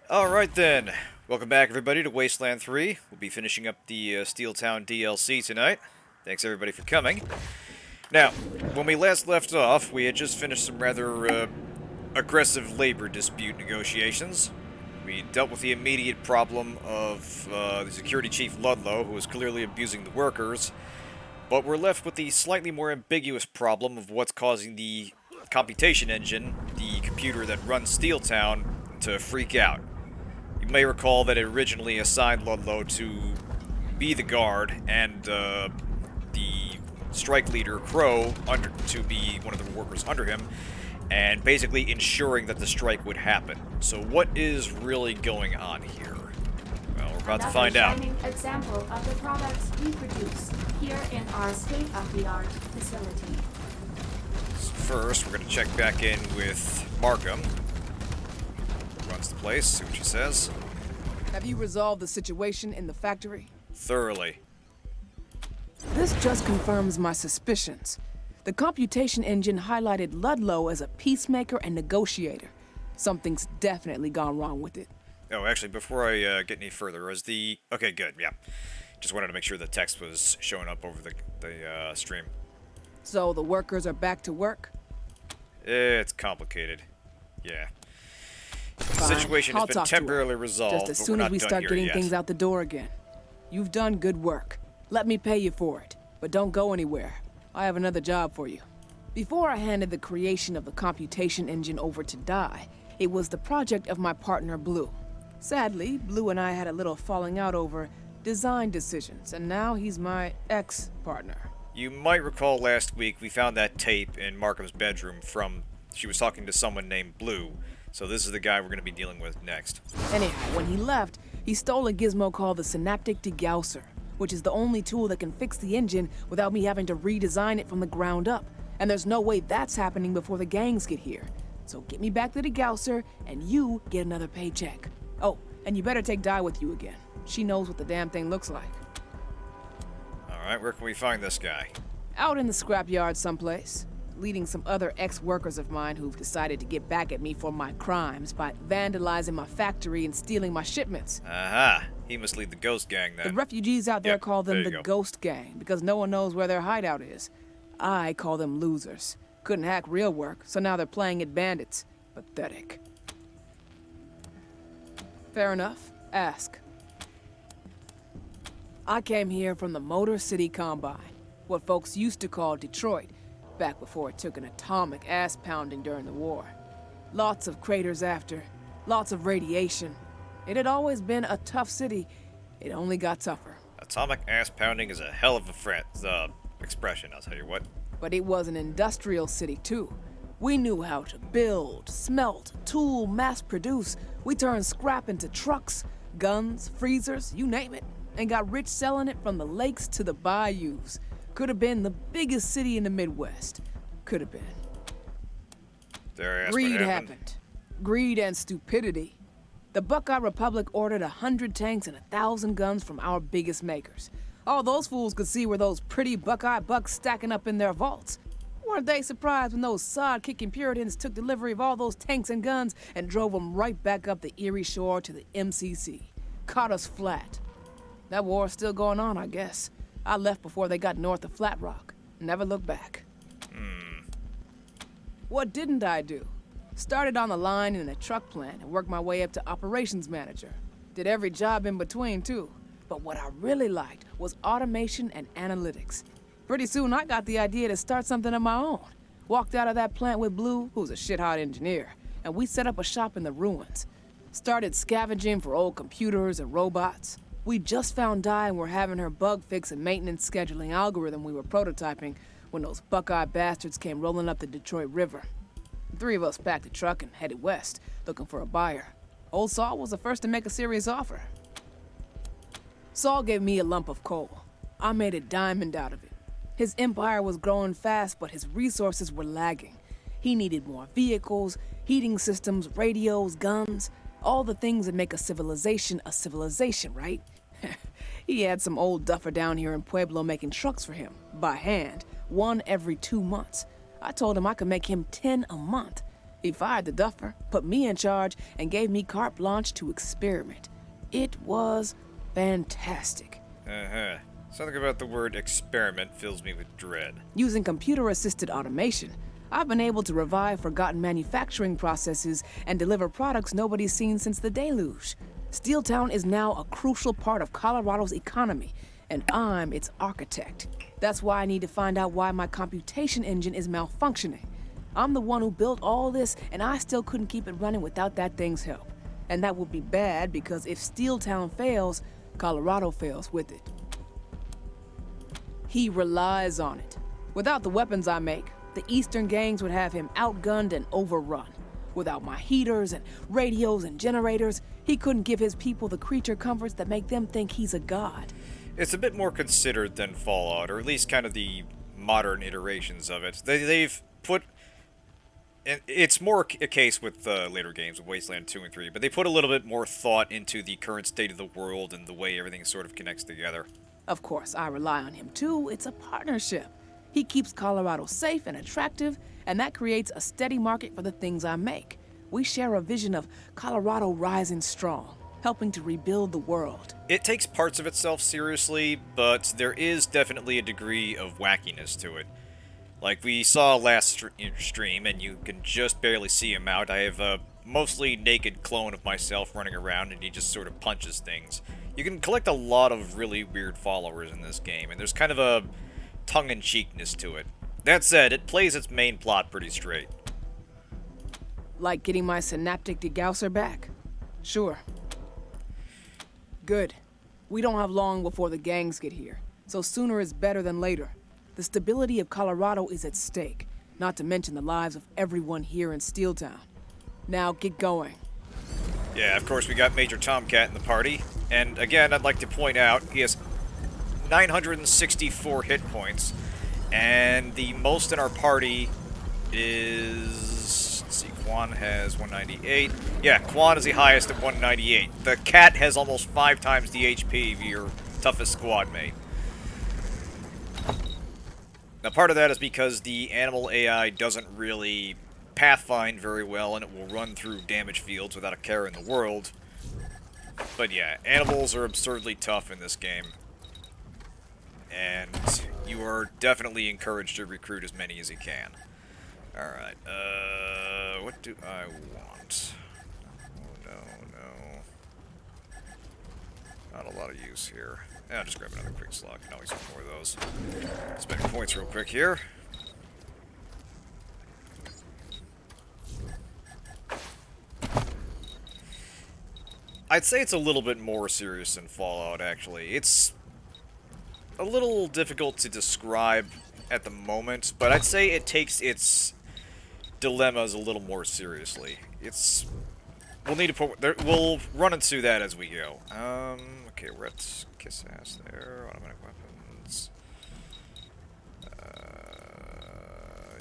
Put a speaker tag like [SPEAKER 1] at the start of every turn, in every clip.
[SPEAKER 1] Alright then, welcome back everybody to Wasteland 3. We'll be finishing up the Steeltown DLC tonight. Thanks everybody for coming. Now, when we last left off, we had just finished some rather aggressive labor dispute negotiations. We dealt with the immediate problem of the security chief Ludlow, who was clearly abusing the workers, but we're left with the slightly more ambiguous problem of what's causing the Computation Engine, the computer that runs Steeltown, to freak out. You may recall that it originally assigned Ludlow to be the guard and the strike leader, Crow, to be one of the workers under him, and basically ensuring that the strike would happen. So what is really going on here? Well, we're about to find out.
[SPEAKER 2] Another shining example of the products we produce here in our state-of-the-art facility.
[SPEAKER 1] So first, we're going to check back in with Markham. Runs the place, see what she says.
[SPEAKER 3] Have you resolved the situation in the factory?
[SPEAKER 1] Thoroughly.
[SPEAKER 3] This just confirms my suspicions. The computation engine highlighted Ludlow as a peacemaker and negotiator. Something's definitely gone wrong with it.
[SPEAKER 1] Oh, actually, before I get any further, is the... Okay, good, yeah. Just wanted to make sure the text was showing up over the stream.
[SPEAKER 3] So the workers are back to work?
[SPEAKER 1] It's complicated. Yeah. The
[SPEAKER 3] Fine.
[SPEAKER 1] situation
[SPEAKER 3] I'll
[SPEAKER 1] has been
[SPEAKER 3] talk to
[SPEAKER 1] temporarily
[SPEAKER 3] her.
[SPEAKER 1] resolved,
[SPEAKER 3] Just as
[SPEAKER 1] but
[SPEAKER 3] soon
[SPEAKER 1] we're
[SPEAKER 3] as we
[SPEAKER 1] not done
[SPEAKER 3] start
[SPEAKER 1] here
[SPEAKER 3] getting
[SPEAKER 1] yet.
[SPEAKER 3] things out the door again. You've done good work. Let me pay you for it. But don't go anywhere. I have another job for you. Before I handed the creation of the computation engine over to Dai, it was the project of my partner Blue. Sadly, Blue and I had a little falling out over design decisions, and now he's my ex-partner.
[SPEAKER 1] You might recall last week we found that tape in Markham's bedroom from... She was talking to someone named Blue, so this is the guy we're going to be dealing with next.
[SPEAKER 3] Anyhow, when he left, he stole a gizmo called the Synaptic Degausser, which is the only tool that can fix the engine without me having to redesign it from the ground up. And there's no way that's happening before the gangs get here. So get me back to the Degausser, and you get another paycheck. Oh, and you better take Dai with you again. She knows what the damn thing looks like.
[SPEAKER 1] Alright, where can we find this guy?
[SPEAKER 3] Out in the scrapyard someplace, leading some other ex-workers of mine who've decided to get back at me for my crimes by vandalizing my factory and stealing my shipments.
[SPEAKER 1] Aha! He must lead the Ghost Gang then.
[SPEAKER 3] The refugees out there
[SPEAKER 1] Yep,
[SPEAKER 3] call them
[SPEAKER 1] there you
[SPEAKER 3] the
[SPEAKER 1] go.
[SPEAKER 3] Ghost Gang because no one knows where their hideout is. I call them losers. Couldn't hack real work, so now they're playing at bandits. Pathetic. Fair enough. Ask. I came here from the Motor City Combine, what folks used to call Detroit, back before it took an atomic ass-pounding during the war. Lots of craters after, lots of radiation. It had always been a tough city. It only got tougher.
[SPEAKER 1] Atomic ass pounding is a hell of a expression, I'll tell you what.
[SPEAKER 3] But it was an industrial city, too. We knew how to build, smelt, tool, mass produce. We turned scrap into trucks, guns, freezers, you name it, and got rich selling it from the lakes to the bayous. Could have been the biggest city in the Midwest. Could have been. Greed happened. Greed and stupidity. The Buckeye Republic ordered 100 tanks and 1,000 guns from our biggest makers. All those fools could see were those pretty Buckeye bucks stacking up in their vaults. Weren't they surprised when those sod-kicking Puritans took delivery of all those tanks and guns and drove them right back up the Erie Shore to the MCC? Caught us flat. That war's still going on, I guess. I left before they got north of Flat Rock. Never looked back. What didn't I do? Started on the line in a truck plant and worked my way up to operations manager. Did every job in between, too. But what I really liked was automation and analytics. Pretty soon I got the idea to start something of my own. Walked out of that plant with Blue, who's a shit-hot engineer, and we set up a shop in the ruins. Started scavenging for old computers and robots. We just found Dai and were having her bug fix and maintenance scheduling algorithm we were prototyping when those Buckeye bastards came rolling up the Detroit River. The three of us packed a truck and headed west, looking for a buyer. Old Saul was the first to make a serious offer. Saul gave me a lump of coal. I made a diamond out of it. His empire was growing fast, but his resources were lagging. He needed more vehicles, heating systems, radios, guns, all the things that make a civilization, right? He had some old duffer down here in Pueblo making trucks for him, by hand, one every 2 months. I told him I could make him 10 a month. He fired the duffer, put me in charge, and gave me carte blanche to experiment. It was fantastic.
[SPEAKER 1] Uh-huh. Something about the word experiment fills me with dread.
[SPEAKER 3] Using computer-assisted automation, I've been able to revive forgotten manufacturing processes and deliver products nobody's seen since the deluge. Steeltown is now a crucial part of Colorado's economy, and I'm its architect. That's why I need to find out why my computation engine is malfunctioning. I'm the one who built all this, and I still couldn't keep it running without that thing's help. And that would be bad, because if Steeltown fails, Colorado fails with it. He relies on it. Without the weapons I make, the Eastern gangs would have him outgunned and overrun. Without my heaters and radios and generators, he couldn't give his people the creature comforts that make them think he's a god.
[SPEAKER 1] It's a bit more considered than Fallout, or at least kind of the modern iterations of it. They've put... It's more a case with later games, with Wasteland 2 and 3, but they put a little bit more thought into the current state of the world and the way everything sort of connects together.
[SPEAKER 3] Of course, I rely on him too. It's a partnership. He keeps Colorado safe and attractive, and that creates a steady market for the things I make. We share a vision of Colorado rising strong, helping to rebuild the world.
[SPEAKER 1] It takes parts of itself seriously, but there is definitely a degree of wackiness to it. Like we saw last stream, and you can just barely see him out. I have a mostly naked clone of myself running around, and he just sort of punches things. You can collect a lot of really weird followers in this game, and there's kind of a tongue-in-cheekness to it. That said, it plays its main plot pretty straight.
[SPEAKER 3] Like getting my synaptic degausser back? Sure. Good. We don't have long before the gangs get here, so sooner is better than later. The stability of Colorado is at stake, not to mention the lives of everyone here in Steeltown. Now get going.
[SPEAKER 1] Yeah, of course we got Major Tomcat in the party, and again, I'd like to point out, he has 964 hit points, and the most in our party is... Let's see, Quan has 198. Yeah, Quan is the highest at 198. The cat has almost 5 times the HP of your toughest squad mate. Now, part of that is because the animal AI doesn't really pathfind very well, and it will run through damage fields without a care in the world. But yeah, animals are absurdly tough in this game. And you are definitely encouraged to recruit as many as you can. Alright, what do I want? Oh, no. Not a lot of use here. I'll just grab another quick slot. Can always use more of those. Spend points real quick here. I'd say it's a little bit more serious than Fallout, actually. It's a little difficult to describe at the moment, but I'd say it takes its dilemmas a little more seriously. We'll run into that as we go. Okay, we're at Kiss Ass there. Automatic weapons.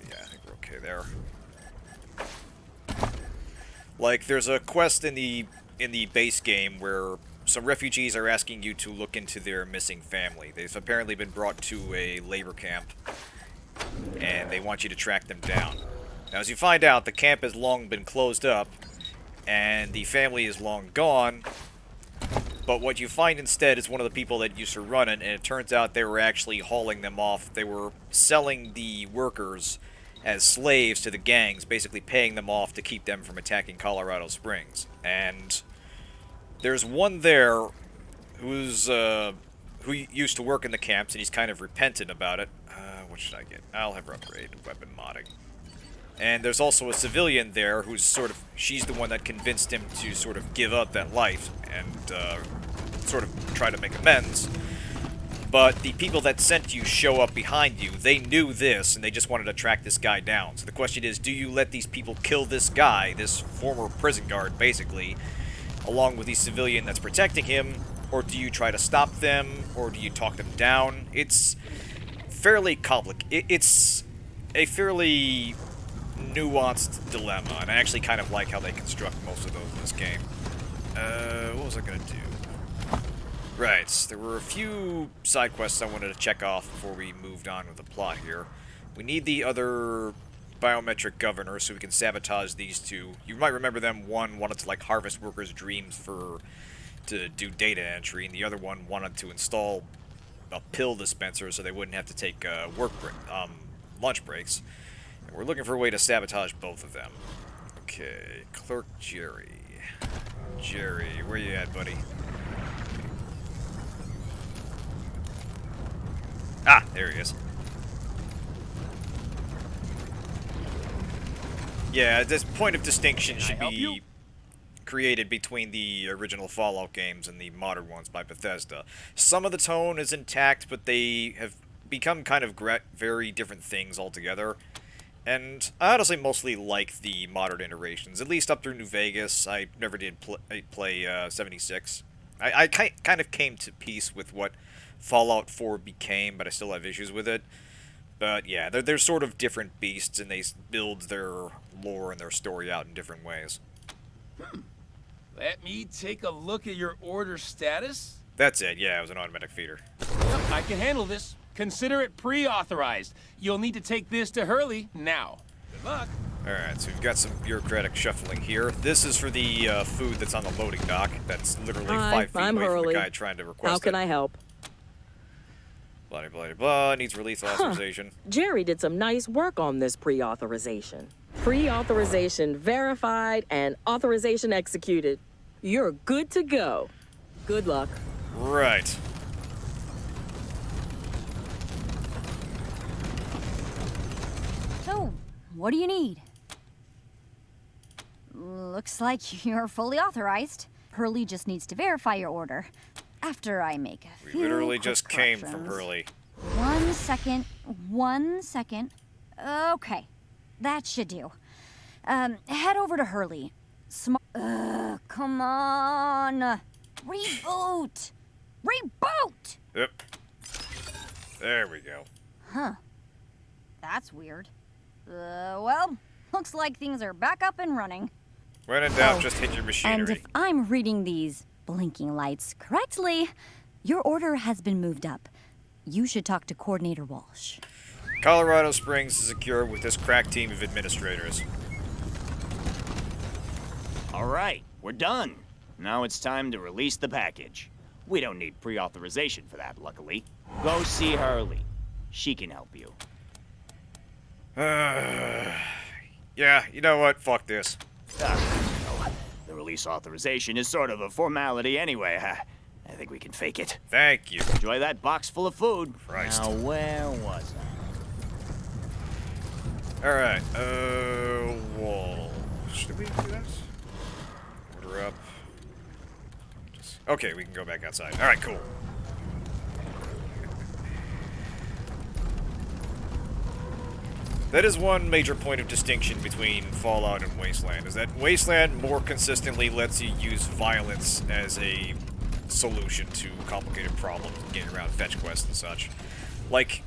[SPEAKER 1] Yeah, I think we're okay there. Like, there's a quest in the base game where some refugees are asking you to look into their missing family. They've apparently been brought to a labor camp, and they want you to track them down. Now, as you find out, the camp has long been closed up, and the family is long gone, but what you find instead is one of the people that used to run it, and it turns out they were actually hauling them off. They were selling the workers as slaves to the gangs, basically paying them off to keep them from attacking Colorado Springs. And there's one there who used to work in the camps, and he's kind of repentant about it. What should I get? I'll have her upgrade weapon modding. And there's also a civilian there who's she's the one that convinced him to sort of give up that life and sort of try to make amends. But the people that sent you show up behind you. They knew this, and they just wanted to track this guy down. So the question is, do you let these people kill this guy, this former prison guard, basically, along with the civilian that's protecting him, or do you try to stop them, or do you talk them down? It's fairly complicated. It's a fairly nuanced dilemma, and I actually kind of like how they construct most of those in this game. What was I gonna do? Right, there were a few side quests I wanted to check off before we moved on with the plot here. We need the other biometric governor so we can sabotage these two. You might remember them. One wanted to like harvest workers' dreams to do data entry, and the other one wanted to install a pill dispenser so they wouldn't have to take lunch breaks. And we're looking for a way to sabotage both of them. Okay, Clerk Jerry. Jerry, where you at, buddy? Ah, there he is. Yeah, this point of distinction should be created between the original Fallout games and the modern ones by Bethesda. Some of the tone is intact, but they have become kind of very different things altogether. And I honestly mostly like the modern iterations, at least up through New Vegas. I never did play 76. I kind of came to peace with what Fallout 4 became, but I still have issues with it. But yeah, they're sort of different beasts, and they build their lore and their story out in different ways.
[SPEAKER 4] Let me take a look at your order status.
[SPEAKER 1] That's it, yeah, it was an automatic feeder.
[SPEAKER 4] Yep, I can handle this. Consider it pre-authorized. You'll need to take this to Hurley now. Good luck.
[SPEAKER 1] Alright, so we've got some bureaucratic shuffling here. This is for the food that's on the loading dock. That's literally 5 feet away from the guy trying to request it.
[SPEAKER 5] How can I help?
[SPEAKER 1] Blah, blah, blah, needs release authorization.
[SPEAKER 5] Jerry did some nice work on this pre-authorization. Pre-authorization verified and authorization executed. You're good to go. Good luck.
[SPEAKER 1] Right.
[SPEAKER 6] So, what do you need? Looks like you're fully authorized. Hurley just needs to verify your order. After I make a few
[SPEAKER 1] We literally
[SPEAKER 6] quick
[SPEAKER 1] just came from
[SPEAKER 6] corrections.
[SPEAKER 1] Hurley.
[SPEAKER 6] 1 second. Okay, that should do. Head over to Hurley. Come on. Reboot! Reboot!
[SPEAKER 1] Yep. There we go.
[SPEAKER 6] Huh. That's weird. Well, looks like things are back up and running.
[SPEAKER 1] When in doubt, just hit your machinery.
[SPEAKER 6] And if I'm reading these blinking lights correctly, your order has been moved up. You should talk to Coordinator Walsh.
[SPEAKER 1] Colorado Springs is secure with this crack team of administrators.
[SPEAKER 7] All right, we're done. Now it's time to release the package. We don't need pre-authorization for that, luckily. Go see Hurley. She can help you.
[SPEAKER 1] Yeah, you know what? Fuck this.
[SPEAKER 7] The release authorization is sort of a formality anyway. I think we can fake it.
[SPEAKER 1] Thank you.
[SPEAKER 7] Enjoy that box full of food.
[SPEAKER 1] Christ.
[SPEAKER 7] Now, where was I?
[SPEAKER 1] Alright, wall. Should we do that? Order up. Okay, we can go back outside. Alright, cool. That is one major point of distinction between Fallout and Wasteland, is that Wasteland more consistently lets you use violence as a solution to complicated problems, getting around fetch quests and such. Like,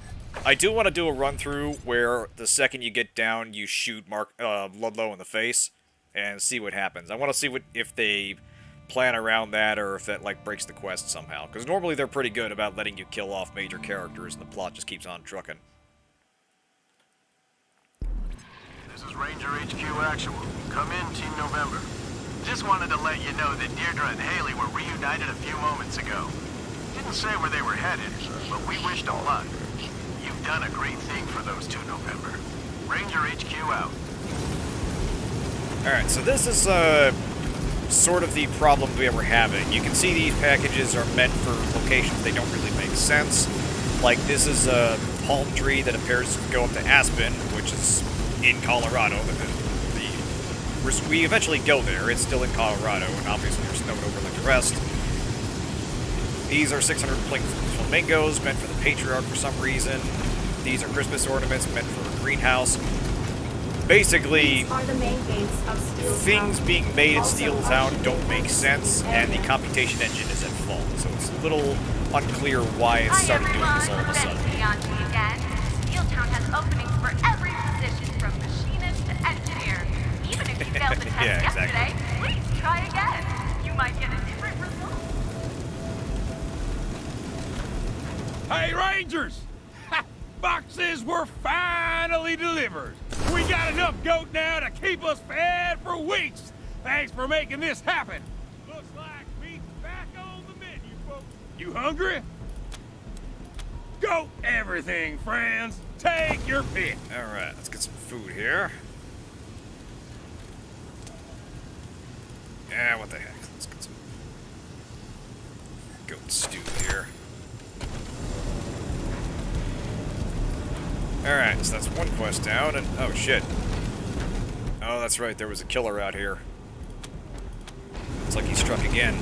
[SPEAKER 1] I do want to do a run-through where the second you get down, you shoot Ludlow in the face and see what happens. I want to see if they plan around that or if that, like, breaks the quest somehow. Because normally they're pretty good about letting you kill off major characters and the plot just keeps on trucking.
[SPEAKER 8] This is Ranger HQ Actual. Come in, Team November. Just wanted to let you know that Deirdre and Haley were reunited a few moments ago. Didn't say where they were headed, but we wished them luck. You've done a great thing for those two, November. Ranger HQ out.
[SPEAKER 1] Alright, so this is, sort of the problem we were having. You can see these packages are meant for locations they don't really make sense. Like, this is a palm tree that appears to go up to Aspen, which is in Colorado. We eventually go there. It's still in Colorado, and obviously you're snowed over like the rest. These are 600 flamingos meant for the Patriarch for some reason. These are Christmas ornaments meant for a greenhouse. Basically,
[SPEAKER 2] These are the main gates of Steeltown.
[SPEAKER 1] things being made in
[SPEAKER 2] Also
[SPEAKER 1] Steeltown don't make sense, and the Computation Engine is at fault. So it's a little unclear why it started doing this all of a sudden.
[SPEAKER 9] Again. Steeltown has openings for every position from machinist to engineer. Even if you failed the test
[SPEAKER 1] Yeah, exactly.
[SPEAKER 9] yesterday, please try again. You might get a different result.
[SPEAKER 4] Hey, Rangers! Ha! Boxes were finally delivered. We We got enough goat now to keep us fed for weeks. Thanks for making this happen. Looks like meat's back on the menu, folks. You hungry? Goat everything, friends. Take your pick.
[SPEAKER 1] Alright, let's get some food here. Yeah, what the heck. Let's get some goat stew here. Alright, so that's one quest down, and oh shit. Oh, that's right, there was a killer out here. Looks like he struck again.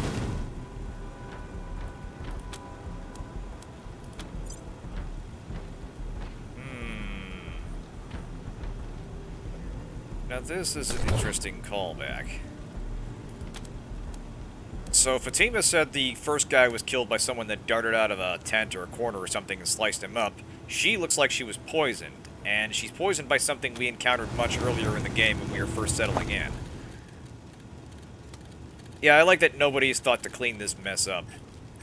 [SPEAKER 1] Now this is an interesting callback. So Fatima said the first guy was killed by someone that darted out of a tent or a corner or something and sliced him up. She looks like she was poisoned, and she's poisoned by something we encountered much earlier in the game when we were first settling in. Yeah, I like that nobody's thought to clean this mess up.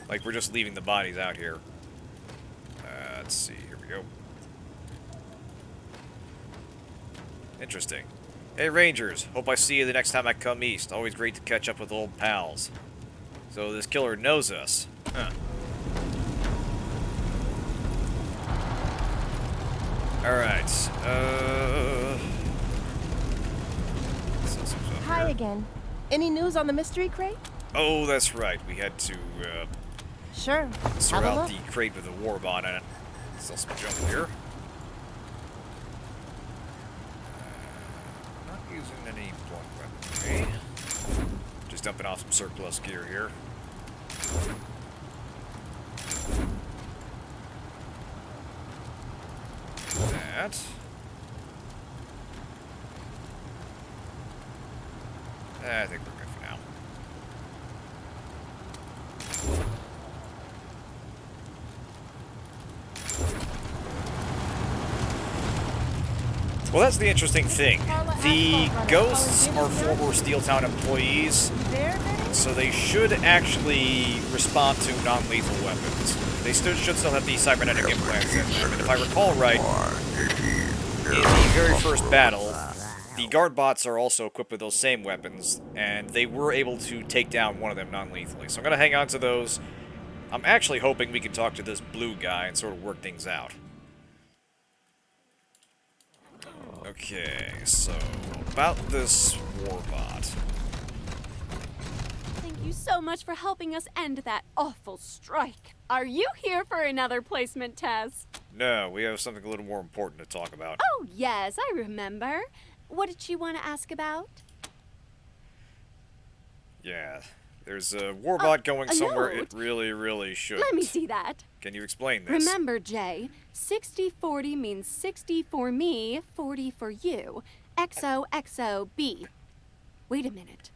[SPEAKER 1] Like, we're just leaving the bodies out here. Let's see, here we go. Interesting. Hey Rangers, hope I see you the next time I come east. Always great to catch up with old pals. So this killer knows us. Huh. Alright,
[SPEAKER 10] Hi again. Any news on the mystery crate?
[SPEAKER 1] Oh, that's right. We had to,
[SPEAKER 10] Sure.
[SPEAKER 1] sort
[SPEAKER 10] Have a
[SPEAKER 1] out
[SPEAKER 10] look.
[SPEAKER 1] the crate with a warbot in it. Still some junk here. Not using any blunt weaponry. Just dumping off some surplus gear here. That. I think we're good for now. Well, that's the interesting thing. The ghosts are former Steeltown employees, so they should actually respond to non-lethal weapons. They should still have the cybernetic implants in them. And if I recall right, in the very first battle, the guard bots are also equipped with those same weapons, and they were able to take down one of them non-lethally. So I'm going to hang on to those. I'm actually hoping we can talk to this blue guy and sort of work things out. Okay, so about this warbot.
[SPEAKER 11] Thank you so much for helping us end that awful strike. Are you here for another placement test?
[SPEAKER 1] No, we have something a little more important to talk about.
[SPEAKER 11] Oh, yes, I remember. What did you want to ask about?
[SPEAKER 1] Yeah, there's a warbot going somewhere
[SPEAKER 11] note.
[SPEAKER 1] it really should.
[SPEAKER 11] Let me see that.
[SPEAKER 1] Can you explain this?
[SPEAKER 11] Remember, Jay, 60-40 means 60 for me, 40 for you. XOXOB. Wait a minute.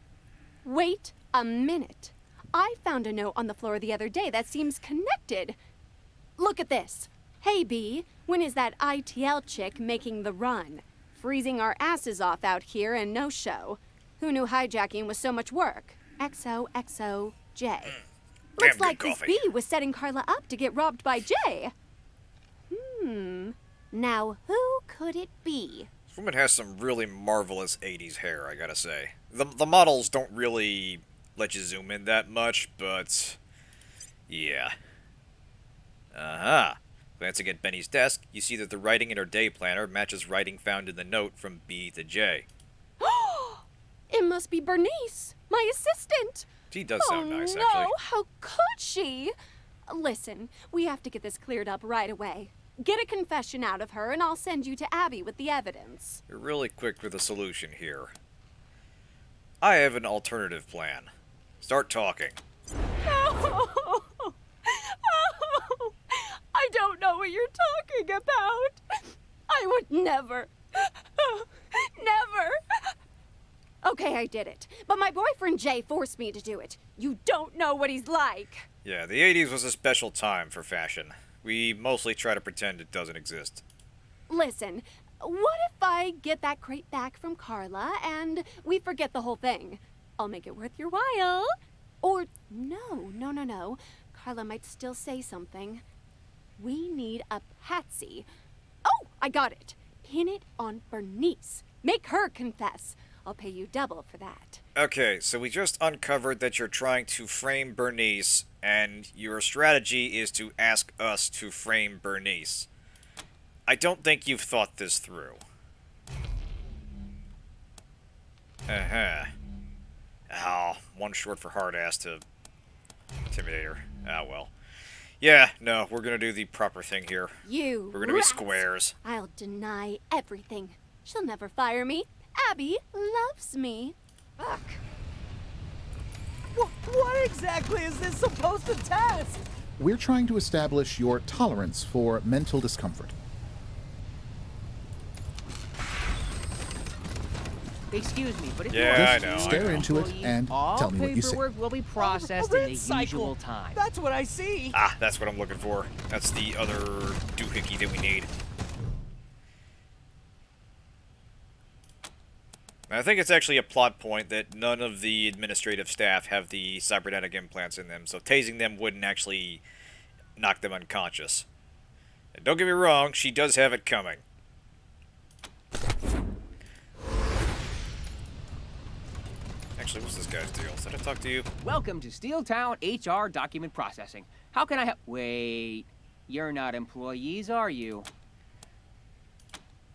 [SPEAKER 11] Wait a minute. I found a note on the floor the other day that seems connected. Look at this. Hey, B, when is that ITL chick making the run? Freezing our asses off out here and no show. Who knew hijacking was so much work? XOXOJ. Looks like this B was setting Carla up to get robbed by Jay. Now who could it be?
[SPEAKER 1] This woman has some really marvelous 80s hair, I gotta say. The models don't really let you zoom in that much, but yeah. Glancing at Benny's desk, you see that the writing in her day planner matches writing found in the note from B to J.
[SPEAKER 11] It must be Bernice, my assistant.
[SPEAKER 1] She does sound nice,
[SPEAKER 11] no,
[SPEAKER 1] actually.
[SPEAKER 11] how could she? Listen, we have to get this cleared up right away. Get a confession out of her, and I'll send you to Abby with the evidence.
[SPEAKER 1] You're really quick with a solution here. I have an alternative plan. Start talking.
[SPEAKER 11] Oh, I don't know what you're talking about. I would never. Never. Okay, I did it. But my boyfriend Jay forced me to do it. You don't know what he's like.
[SPEAKER 1] Yeah, the 80s was a special time for fashion. We mostly try to pretend it doesn't exist.
[SPEAKER 11] Listen, what if I get that crate back from Carla and we forget the whole thing? I'll make it worth your while. Or no. Carla might still say something. We need a patsy. Oh, I got it. Pin it on Bernice. Make her confess. I'll pay you double for that.
[SPEAKER 1] Okay, so we just uncovered that you're trying to frame Bernice, and your strategy is to ask us to frame Bernice. I don't think you've thought this through. Uh-huh. Oh, one short for hard ass to Intimidator. Ah, well. Yeah, no, we're gonna do the proper thing here.
[SPEAKER 11] You
[SPEAKER 1] We're gonna
[SPEAKER 11] rats.
[SPEAKER 1] be squares.
[SPEAKER 11] I'll deny everything. She'll never fire me. Abby loves me. Fuck.
[SPEAKER 12] What exactly is this supposed to test?
[SPEAKER 13] We're trying to establish your tolerance for mental discomfort.
[SPEAKER 12] Excuse me, but if
[SPEAKER 1] Yeah,
[SPEAKER 13] Just
[SPEAKER 1] I know.
[SPEAKER 13] stare into it and tell me what you see.
[SPEAKER 12] paperwork will be processed in the usual time. That's what I see.
[SPEAKER 1] Ah, that's what I'm looking for. That's the other doohickey that we need. I think it's actually a plot point that none of the administrative staff have the cybernetic implants in them, so tasing them wouldn't actually knock them unconscious. And don't get me wrong, she does have it coming. Actually, what's this guy's deal? Did I talk to you?
[SPEAKER 12] Welcome to Steeltown HR document processing. How can I help? Wait, you're not employees, are you?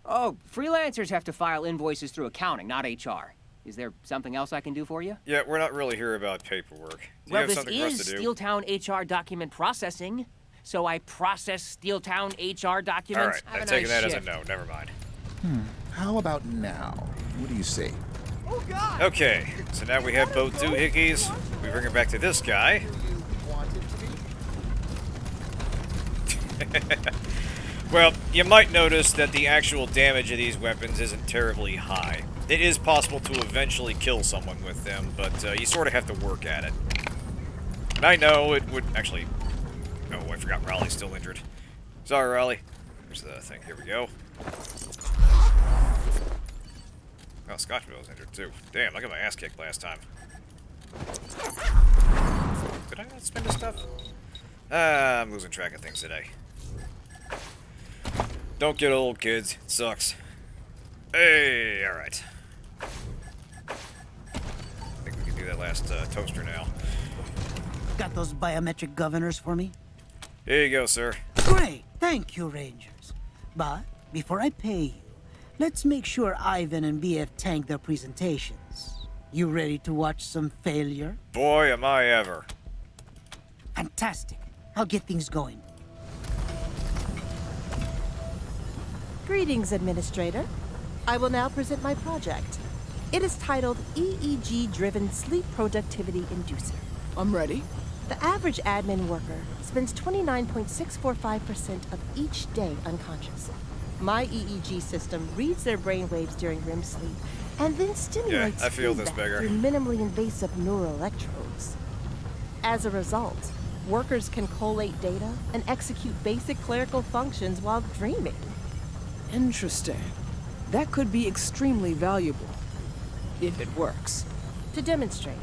[SPEAKER 12] Oh, freelancers have to file invoices through accounting, not HR. Is there something else I can do for you?
[SPEAKER 1] Yeah, we're not really here about paperwork. Do you
[SPEAKER 12] Well,
[SPEAKER 1] have
[SPEAKER 12] this
[SPEAKER 1] something for us
[SPEAKER 12] is
[SPEAKER 1] to do?
[SPEAKER 12] Steeltown HR document processing, so I process Steeltown HR documents.
[SPEAKER 1] Alright, I'm taking that as a no. Never mind.
[SPEAKER 13] How about now? What do you say?
[SPEAKER 12] Oh, God!
[SPEAKER 1] Okay, so now we have both doohickeys. We bring it back to this guy. Well, you might notice that the actual damage of these weapons isn't terribly high. It is possible to eventually kill someone with them, but you sort of have to work at it. And I know it would actually... Oh, I forgot Raleigh's still injured. Sorry, Raleigh. Here's the thing. Here we go. Oh, Scotchville's injured too. Damn, I got my ass kicked last time. Did I not spend his stuff? I'm losing track of things today. Don't get old, kids. It sucks. Hey, alright. I think we can do that last toaster now.
[SPEAKER 14] Got those biometric governors for me?
[SPEAKER 1] Here you go, sir.
[SPEAKER 14] Great, thank you, Rangers. But before I pay you, let's make sure Ivan and BF tank their presentations. You ready to watch some failure?
[SPEAKER 1] Boy, am I ever.
[SPEAKER 14] Fantastic. I'll get things going.
[SPEAKER 10] Greetings, Administrator. I will now present my project. It is titled EEG-Driven Sleep Productivity Inducer.
[SPEAKER 3] I'm ready.
[SPEAKER 10] The average admin worker spends 29.645% of each day unconscious. My EEG system reads their brainwaves during REM sleep and then stimulates
[SPEAKER 1] I feel this
[SPEAKER 10] feedback
[SPEAKER 1] beggar.
[SPEAKER 10] through minimally invasive neuroelectrodes. As a result, workers can collate data and execute basic clerical functions while dreaming.
[SPEAKER 3] Interesting. That could be extremely valuable. If it works.
[SPEAKER 10] To demonstrate,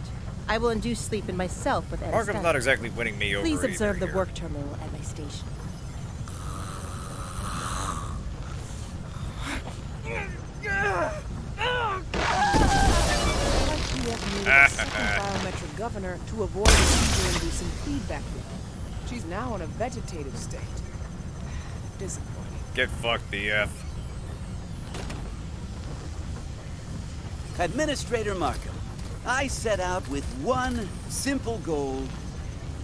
[SPEAKER 10] I will induce sleep in myself with
[SPEAKER 1] Markham's
[SPEAKER 10] anesthetic.
[SPEAKER 1] not exactly winning me over
[SPEAKER 10] Please observe
[SPEAKER 1] either
[SPEAKER 10] the
[SPEAKER 1] here.
[SPEAKER 10] work terminal at my station.
[SPEAKER 3] Biometric governor to avoid a seizure-inducing feedback loop. She's now in a vegetative state. Disappointing.
[SPEAKER 1] Get fucked, BF.
[SPEAKER 15] Administrator Markham, I set out with one simple goal: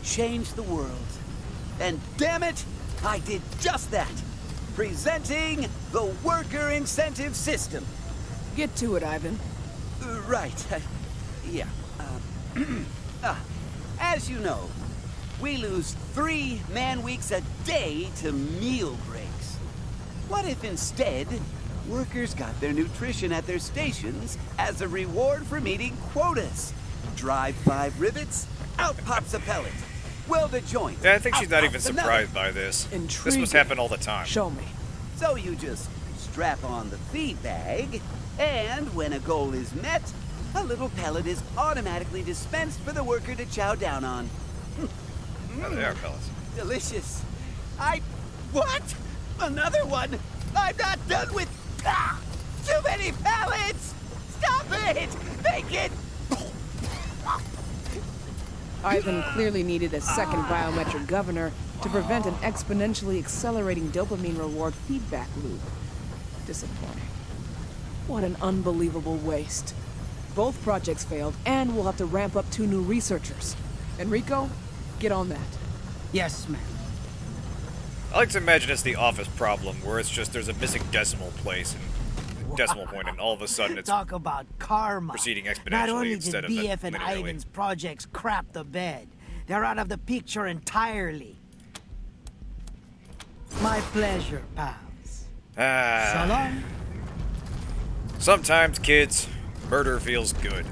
[SPEAKER 15] change the world. And damn it, I did just that. Presenting the worker incentive system.
[SPEAKER 3] Get to it, Ivan.
[SPEAKER 15] Right. Yeah. As you know, we lose 3 man-weeks a day to meal breaks. What if instead, workers got their nutrition at their stations as a reward for meeting quotas? Drive 5 rivets, out pops a pellet. Weld a joint.
[SPEAKER 1] Yeah, I think she's
[SPEAKER 15] out
[SPEAKER 1] not even
[SPEAKER 15] pops another.
[SPEAKER 1] surprised by this. This
[SPEAKER 3] Intriguing.
[SPEAKER 1] must happen all the time.
[SPEAKER 3] Show me.
[SPEAKER 15] So you just strap on the feed bag, and when a goal is met, a little pellet is automatically dispensed for the worker to chow down on.
[SPEAKER 1] Oh, they are pellets.
[SPEAKER 15] Delicious. What? Another one? I'm not done with Ah! Too many pallets! Stop it! Make it!
[SPEAKER 3] Ivan clearly needed a second biometric governor to prevent an exponentially accelerating dopamine reward feedback loop. Disappointing. What an unbelievable waste. Both projects failed, and we'll have to ramp up 2 new researchers. Enrico, get on that.
[SPEAKER 14] Yes, ma'am.
[SPEAKER 1] I like to imagine it's the Office problem, where it's just there's a missing decimal place and decimal point, and all of a sudden it's
[SPEAKER 14] Talk about karma.
[SPEAKER 1] proceeding
[SPEAKER 14] Not
[SPEAKER 1] exponentially
[SPEAKER 14] only
[SPEAKER 1] instead
[SPEAKER 14] did
[SPEAKER 1] of
[SPEAKER 14] BF and
[SPEAKER 1] linearly.
[SPEAKER 14] Ivan's projects crap the bed, they're out of the picture entirely. My pleasure, pals. So long.
[SPEAKER 1] Sometimes, kids, murder feels good.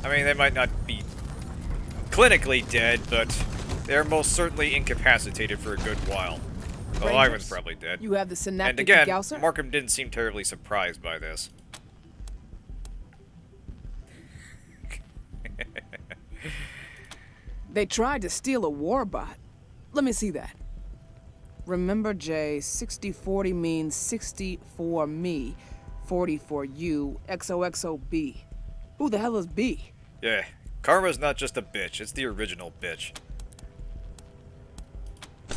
[SPEAKER 1] I mean, they might not be clinically dead, but they're most certainly incapacitated for a good while. Oh,
[SPEAKER 3] Rangers,
[SPEAKER 1] Ivan's probably dead.
[SPEAKER 3] You have the synaptic
[SPEAKER 1] And again,
[SPEAKER 3] degausser?
[SPEAKER 1] Markham didn't seem terribly surprised by this.
[SPEAKER 3] They tried to steal a warbot. Let me see that. Remember, Jay, 60-40 means 60 for me, 40 for you, XOXOB. Who the hell is B?
[SPEAKER 1] Yeah, Karma's not just a bitch, it's the original bitch.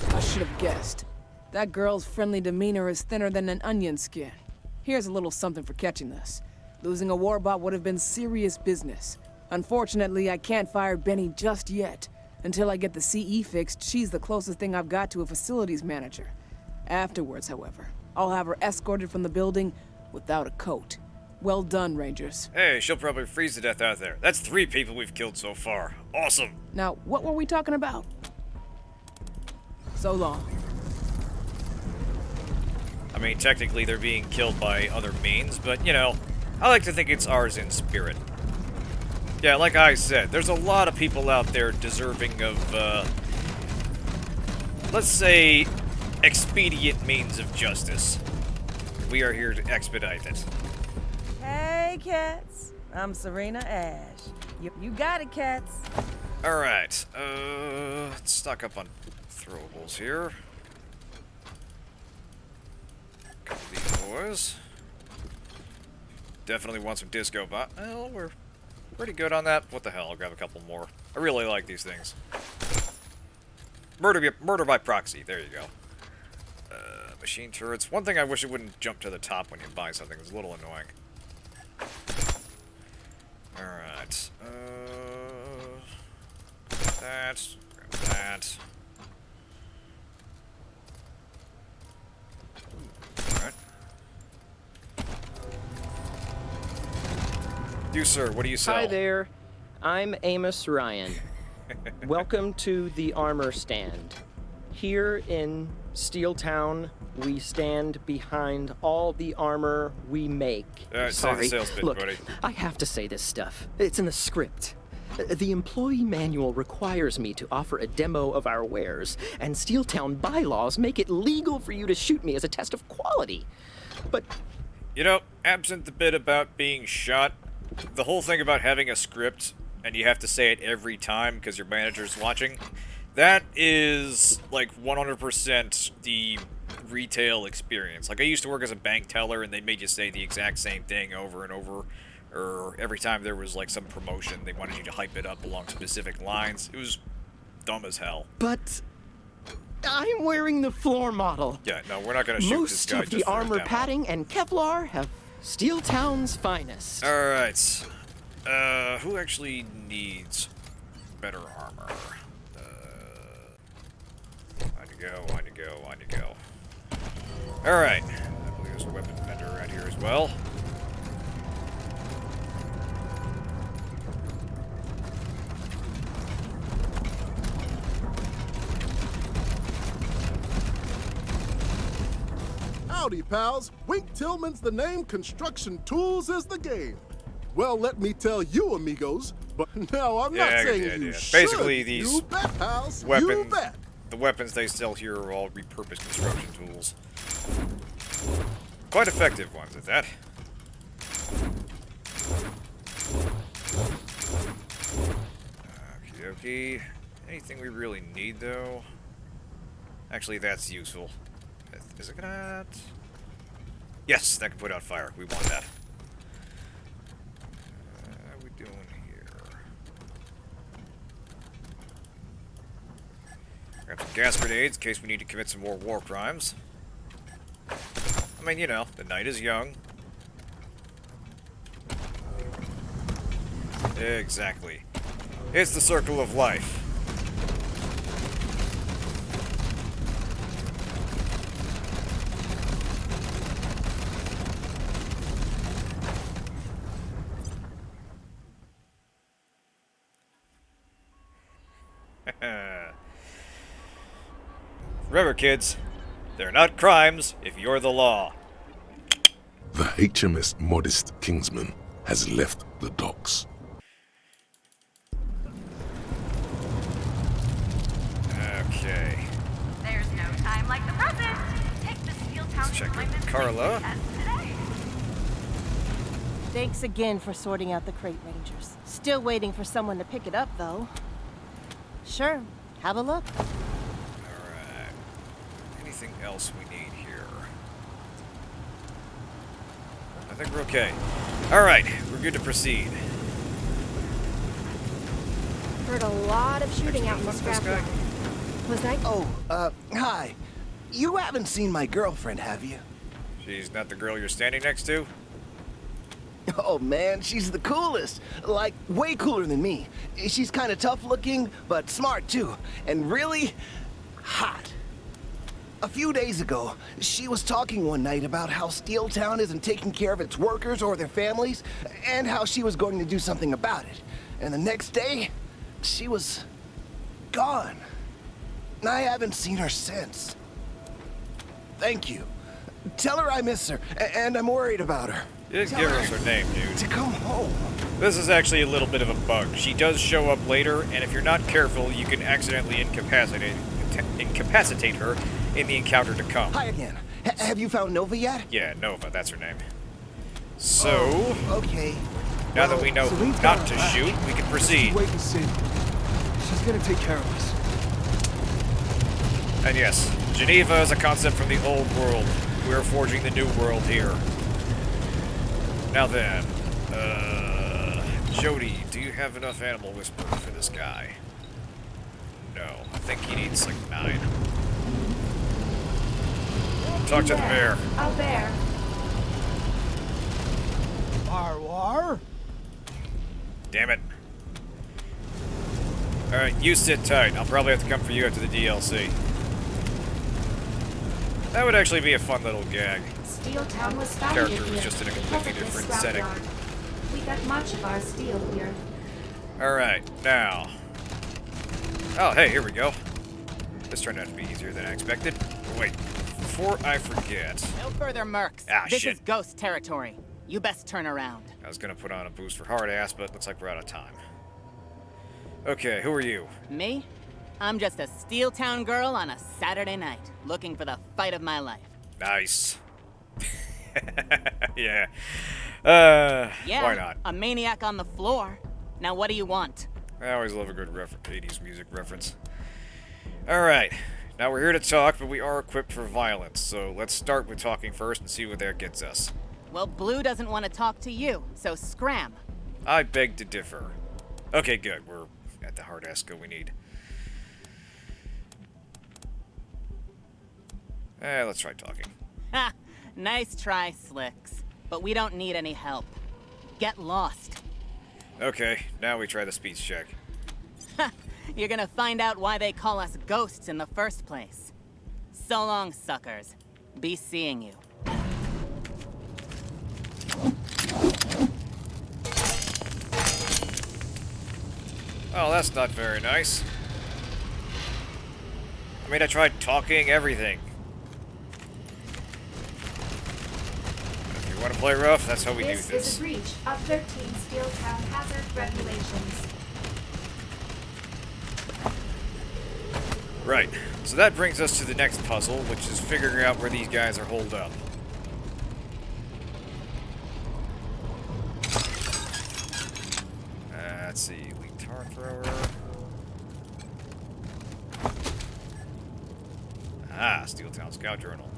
[SPEAKER 3] I should have guessed. That girl's friendly demeanor is thinner than an onion skin. Here's a little something for catching this. Losing a warbot would have been serious business. Unfortunately, I can't fire Benny just yet. Until I get the CE fixed, she's the closest thing I've got to a facilities manager. Afterwards, however, I'll have her escorted from the building without a coat. Well done, Rangers.
[SPEAKER 1] Hey, she'll probably freeze to death out there. That's 3 people we've killed so far. Awesome.
[SPEAKER 3] Now, what were we talking about? So long.
[SPEAKER 1] I mean, technically they're being killed by other means, but, you know, I like to think it's ours in spirit. Yeah, like I said, there's a lot of people out there deserving of, let's say, expedient means of justice. We are here to expedite it.
[SPEAKER 16] Hey, cats. I'm Serena Ash. You got it, cats.
[SPEAKER 1] Alright, let's stock up on throwables here. Couple of these boys. Definitely want some disco bot. Well, we're pretty good on that. What the hell, I'll grab a couple more. I really like these things. Murder by proxy, there you go. Machine turrets. One thing I wish it wouldn't jump to the top when you buy something. It's a little annoying. Alright. Grab that. Alright. You, sir, what do you sell?
[SPEAKER 17] Hi there. I'm Amos Ryan. Welcome to the armor stand. Here in Steeltown, we stand behind all the armor we make.
[SPEAKER 1] Sorry, say the sales pitch,
[SPEAKER 17] look,
[SPEAKER 1] buddy.
[SPEAKER 17] I have to say this stuff. It's in the script. The employee manual requires me to offer a demo of our wares, and Steeltown bylaws make it legal for you to shoot me as a test of quality. But...
[SPEAKER 1] You know, absent the bit about being shot, the whole thing about having a script, and you have to say it every time because your manager's watching, that is, like, 100% the retail experience. Like, I used to work as a bank teller, and they made you say the exact same thing over and over. Or every time there was, like, some promotion, they wanted you to hype it up along specific lines. It was dumb as hell.
[SPEAKER 17] But... I'm wearing the floor model.
[SPEAKER 1] Yeah, no, we're not gonna shoot this guy
[SPEAKER 17] Most of the
[SPEAKER 1] just for a
[SPEAKER 17] armor
[SPEAKER 1] demo.
[SPEAKER 17] padding and Kevlar have Steeltown's finest.
[SPEAKER 1] Alright. Who actually needs better armor? On you go. Alright. I believe there's a weapon vendor around here as well.
[SPEAKER 18] Howdy, pals. Wink Tillman's the name, construction tools is the game. Well, let me tell you, amigos, but no, I'm not saying you should.
[SPEAKER 1] Basically, these
[SPEAKER 18] you bet, pals.
[SPEAKER 1] weapons,
[SPEAKER 18] You bet.
[SPEAKER 1] the weapons they sell here are all repurposed construction tools. Quite effective ones at that. Okie dokie. Anything we really need, though? Actually, that's useful. Is it gonna... Yes, that can put out fire. We want that. How are we doing here? Grab some gas grenades in case we need to commit some more war crimes. I mean, you know, the night is young. Exactly. It's the circle of life. Remember, kids, they're not crimes if you're the law.
[SPEAKER 19] The HMS Modest Kingsman has left the docks.
[SPEAKER 1] Okay.
[SPEAKER 9] There's no time like the present. Take the Steeltown
[SPEAKER 1] Let's check
[SPEAKER 9] employment
[SPEAKER 1] with Carla.
[SPEAKER 9] test today.
[SPEAKER 10] Thanks again for sorting out the crate, Rangers. Still waiting for someone to pick it up, though. Sure, have a look.
[SPEAKER 1] Alright. Anything else we need here? I think we're okay. Alright, we're good to proceed.
[SPEAKER 20] Heard a lot of shooting out in the scrapyard. Was that?
[SPEAKER 21] Oh, hi. You haven't seen my girlfriend, have you?
[SPEAKER 1] She's not the girl you're standing next to?
[SPEAKER 21] Oh man, she's the coolest. Like, way cooler than me. She's kind of tough looking, but smart too. And really hot. A few days ago, she was talking one night about how Steeltown isn't taking care of its workers or their families, and how she was going to do something about it. And the next day, she was gone. I haven't seen her since. Thank you. Tell her I miss her, and I'm worried about her.
[SPEAKER 1] You didn't give us her name, dude.
[SPEAKER 21] To come home.
[SPEAKER 1] This is actually a little bit of a bug. She does show up later, and if you're not careful, you can accidentally incapacitate her in the encounter to come.
[SPEAKER 21] Hi again. Have you found Nova yet?
[SPEAKER 1] Yeah, Nova, that's her name. So...
[SPEAKER 21] okay.
[SPEAKER 1] Now that we know who not to shoot, we can proceed.
[SPEAKER 22] Wait and see. She's gonna take care of us.
[SPEAKER 1] And yes, Geneva is a concept from the old world. We are forging the new world here. Now then, Jody, do you have enough animal whisper for this guy? No, I think he needs like 9. Talk to the bear.
[SPEAKER 2] A bear.
[SPEAKER 22] War?
[SPEAKER 1] Damn it. Alright, you sit tight. I'll probably have to come for you after the DLC. That would actually be a fun little gag.
[SPEAKER 2] Steeltown was founded
[SPEAKER 1] Character was
[SPEAKER 2] here
[SPEAKER 1] just in a
[SPEAKER 2] because
[SPEAKER 1] completely
[SPEAKER 2] of this
[SPEAKER 1] different
[SPEAKER 2] scrapyard.
[SPEAKER 1] setting.
[SPEAKER 2] We got much of our steel here.
[SPEAKER 1] Alright, now. Oh, hey, here we go. This turned out to be easier than I expected. But wait, before I forget...
[SPEAKER 23] No further mercs.
[SPEAKER 1] Ah,
[SPEAKER 23] this
[SPEAKER 1] shit.
[SPEAKER 23] is ghost territory. You best turn around.
[SPEAKER 1] I was gonna put on a boost for hard ass, but looks like we're out of time. Okay, who are you?
[SPEAKER 23] Me? I'm just a Steeltown girl on a Saturday night, looking for the fight of my life.
[SPEAKER 1] Nice. Yeah.
[SPEAKER 23] Yeah,
[SPEAKER 1] why not?
[SPEAKER 23] a maniac on the floor. Now what do you want?
[SPEAKER 1] I always love a good 80s music reference. Alright, now we're here to talk, but we are equipped for violence, so let's start with talking first and see what that gets us.
[SPEAKER 23] Well, Blue doesn't want to talk to you, so scram.
[SPEAKER 1] I beg to differ. Okay, good. We're at the hard-ass skill we need. Let's try talking.
[SPEAKER 23] Ha! Nice try, Slicks. But we don't need any help. Get lost.
[SPEAKER 1] Okay, now we try the speech check.
[SPEAKER 23] Ha! You're gonna find out why they call us ghosts in the first place. So long, suckers. Be seeing you.
[SPEAKER 1] Oh, that's not very nice. I mean, I tried talking, everything. If you want to play rough, that's how we do
[SPEAKER 2] This
[SPEAKER 1] this.
[SPEAKER 2] is a breach of 13 Steeltown hazard regulations.
[SPEAKER 1] Right. So that brings us to the next puzzle, which is figuring out where these guys are holed up. Let's see. Elite tar thrower. Ah, Steeltown Scout Journal.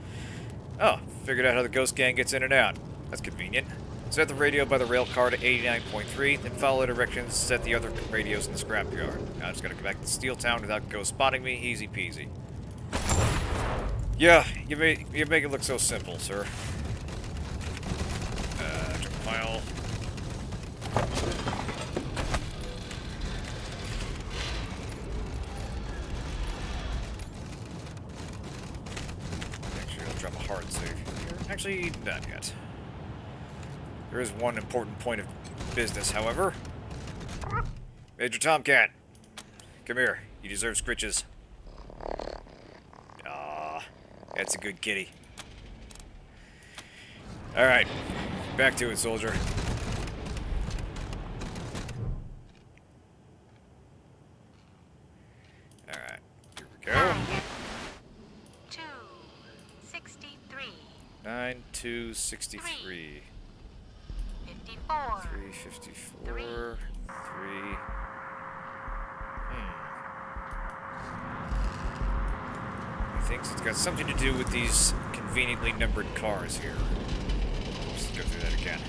[SPEAKER 1] Oh, figured out how the Ghost Gang gets in and out. That's convenient. Set the radio by the rail car to 89.3, then follow directions to set the other radios in the scrapyard. Now I just gotta go back to Steeltown without Ghost spotting me. Easy peasy. Yeah, you make it look so simple, sir. Junk pile. Actually, I'll drop a hard save here. Actually, not yet. There is one important point of business, however. Major Tomcat, come here. You deserve scritches. Ah, that's a good kitty. Alright, back to it, soldier. Alright, here we go.
[SPEAKER 9] 263.
[SPEAKER 1] 9263.
[SPEAKER 9] 54.
[SPEAKER 1] 354. 3. He thinks it's got something to do with these conveniently numbered cars here. Let's go through that again.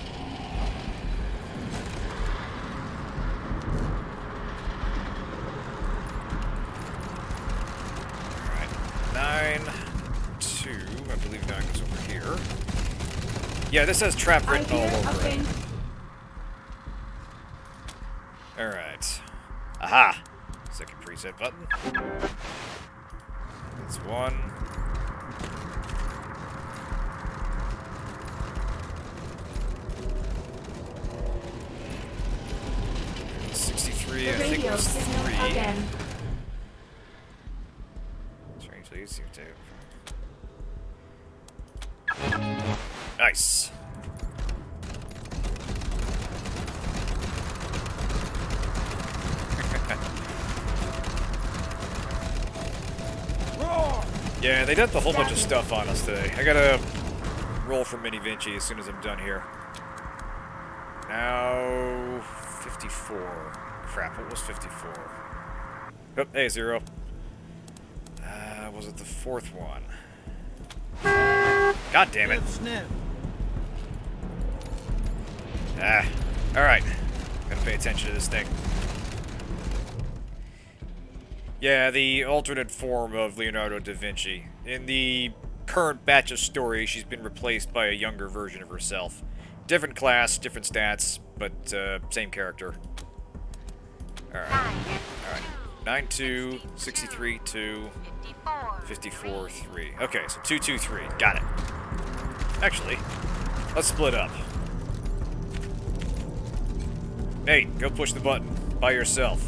[SPEAKER 1] Alright. 9, 2. I believe 9 goes over here. Yeah, this has trap written all over it. Alright. Aha! Second preset button. That's 1. I think it was 3.
[SPEAKER 2] Again.
[SPEAKER 1] Strangely, it seems to. Nice. Yeah, they dumped a whole bunch of stuff on us today. I gotta roll for Mini Vinci as soon as I'm done here. Now 54. Crap, what was 54? Oh, hey, 0. Was it the 4th one? God damn it. Ah, alright. Gotta pay attention to this thing. Yeah, the alternate form of Leonardo da Vinci. In the current batch of stories, she's been replaced by a younger version of herself. Different class, different stats, but same character. Alright. Alright. 9-2, 63-2, 54-3. Okay, so 2-2-3. Got it. Actually, let's split up. Nate, go push the button by yourself.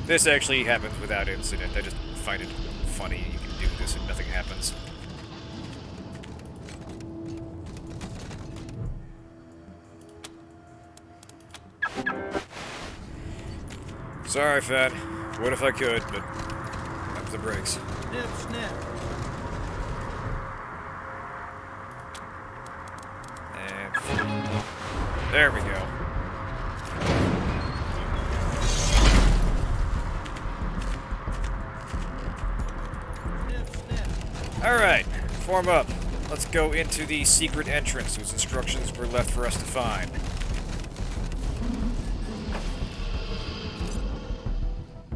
[SPEAKER 1] This actually happens without incident. I just find it funny you can do this and nothing happens. Sorry, Fat. What if I could, but that's the brakes.
[SPEAKER 14] Snip, snip.
[SPEAKER 1] And there we go. Alright, form up. Let's go into the secret entrance whose instructions were left for us to find.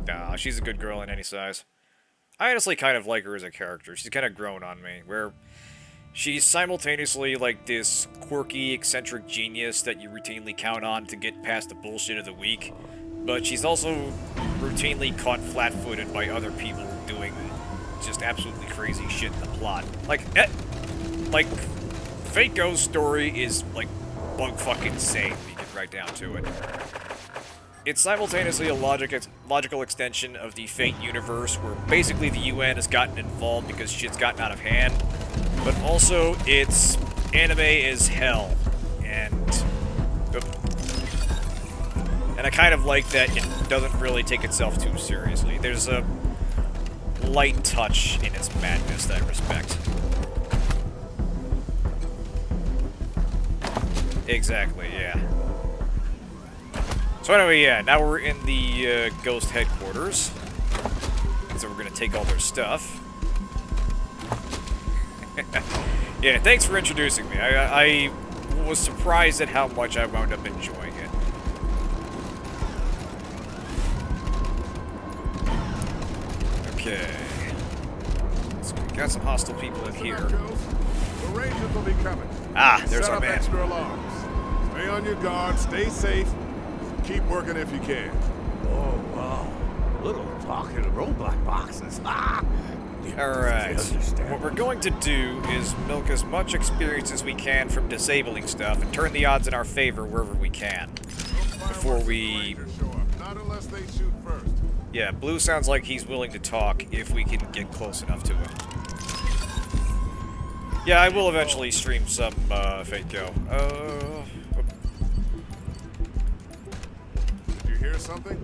[SPEAKER 1] Nah, she's a good girl in any size. I honestly kind of like her as a character. She's kind of grown on me, where she's simultaneously like this quirky, eccentric genius that you routinely count on to get past the bullshit of the week, but she's also routinely caught flat-footed by other people doing just absolutely crazy shit in the plot. Like Fate Go's story is, like, bug-fucking insane, if you get right down to it. It's simultaneously a logical extension of the Fate universe, where basically the UN has gotten involved because shit's gotten out of hand, but also it's anime as hell, and I kind of like that it doesn't really take itself too seriously. There's a light touch in its madness that I respect. Exactly, yeah. So anyway, yeah, now we're in the Ghost headquarters. so we're gonna take all their stuff. Yeah, thanks for introducing me. I was surprised at how much I wound up enjoying it. Okay. So we got some hostile people in here.
[SPEAKER 18] The Rangers will be coming.
[SPEAKER 1] Ah, there's
[SPEAKER 18] Set
[SPEAKER 1] our
[SPEAKER 18] up
[SPEAKER 1] man.
[SPEAKER 18] extra alarms. Stay on your guard, stay safe. Keep working if you can.
[SPEAKER 4] Oh, wow. Little pocket of roadblock boxes. Ah!
[SPEAKER 1] Alright. What we're going to do is milk as much experience as we can from disabling stuff and turn the odds in our favor wherever we can. Before we...
[SPEAKER 18] Not unless they shoot first.
[SPEAKER 1] Yeah, Blue sounds like he's willing to talk if we can get close enough to him. Yeah, I will eventually stream some Fate Go.
[SPEAKER 18] Did you hear something?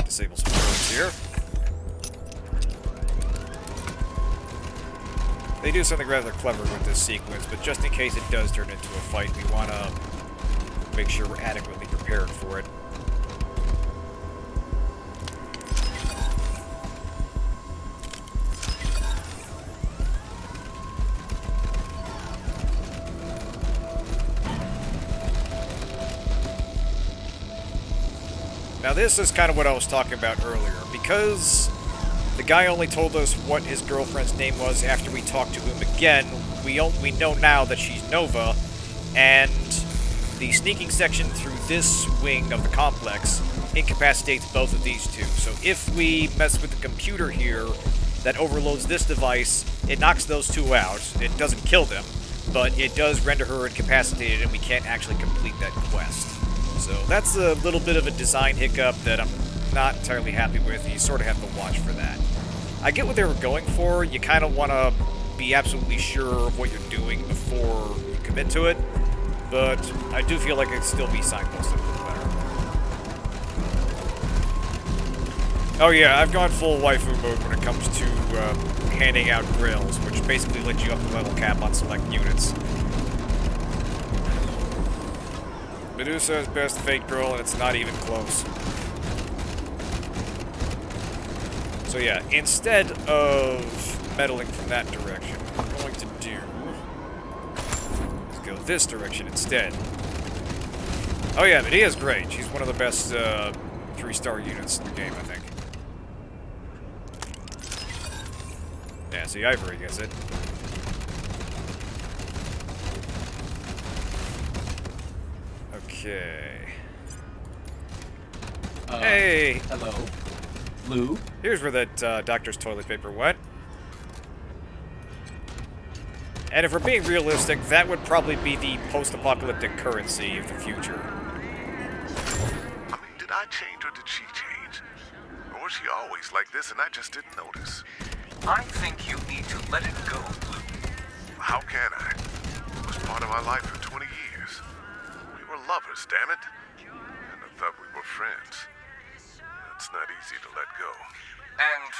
[SPEAKER 1] Disable some birds here. They do something rather clever with this sequence, but just in case it does turn into a fight, we want to make sure we're adequately prepared for it. Now this is kind of what I was talking about earlier, because the guy only told us what his girlfriend's name was after we talked to him again. We know now that she's Nova, and the sneaking section through this wing of the complex incapacitates both of these two. So if we mess with the computer here that overloads this device, it knocks those two out. It doesn't kill them, but it does render her incapacitated and we can't actually complete that quest. So that's a little bit of a design hiccup that I'm not entirely happy with. You sort of have to watch for that. I get what they were going for. You kind of want to be absolutely sure of what you're doing before you commit to it, but I do feel like it could still be signposted a little better. Oh yeah, I've gone full waifu mode when it comes to handing out grills, which basically lets you up the level cap on select units. Medusa is best fake girl, and it's not even close. So yeah, instead of meddling from that direction, what we're going to do is go this direction instead. Oh yeah, Medea's great. She's one of the best 3-star units in the game, I think. Yeah, see, Ivory gets it. Okay. Hey!
[SPEAKER 5] Hello. Blue?
[SPEAKER 1] Here's where that doctor's toilet paper went. And if we're being realistic, that would probably be the post-apocalyptic currency of the future.
[SPEAKER 19] I mean, did I change or did she change? Or was she always like this and I just didn't notice?
[SPEAKER 5] I think you need to let it go, Blue.
[SPEAKER 19] How can I? It was part of my life for 20 years. We were lovers, damn it. And I thought we were friends. It's not easy to let go.
[SPEAKER 5] And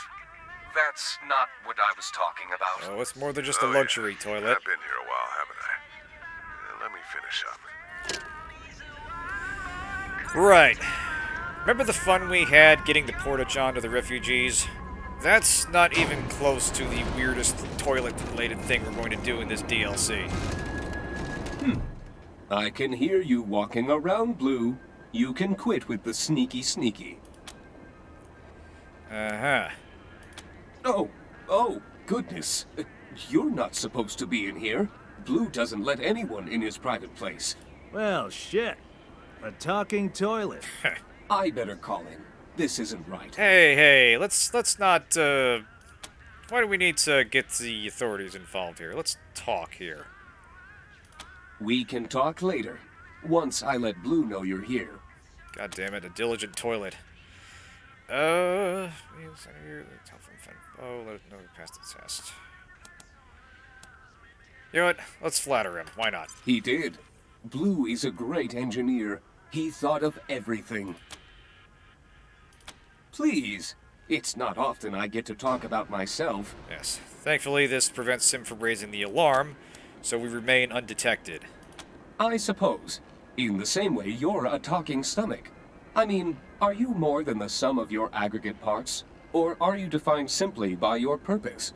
[SPEAKER 5] that's not what I was talking about.
[SPEAKER 1] Oh, it's more than just a luxury toilet.
[SPEAKER 19] I've been here a while, haven't I? Let me finish up.
[SPEAKER 1] Right. Remember the fun we had getting the porta-john to the refugees? That's not even close to the weirdest toilet-related thing we're going to do in this DLC.
[SPEAKER 5] I can hear you walking around, Blue. You can quit with the sneaky.
[SPEAKER 1] Uh-huh.
[SPEAKER 5] Oh, goodness. You're not supposed to be in here. Blue doesn't let anyone in his private place.
[SPEAKER 6] Well, shit. A talking toilet.
[SPEAKER 5] I better call him. This isn't right.
[SPEAKER 1] Hey, let's not, why do we need to get the authorities involved here? Let's talk here.
[SPEAKER 5] We can talk later, once I let Blue know you're here.
[SPEAKER 1] God damn it, a diligent toilet. Oh, let it know we passed the test. You know what? Let's flatter him. Why not?
[SPEAKER 5] He did. Blue is a great engineer. He thought of everything. Please. It's not often I get to talk about myself.
[SPEAKER 1] Yes. Thankfully, this prevents him from raising the alarm, so we remain undetected.
[SPEAKER 5] I suppose. In the same way, you're a talking stomach. I mean, are you more than the sum of your aggregate parts? Or are you defined simply by your purpose?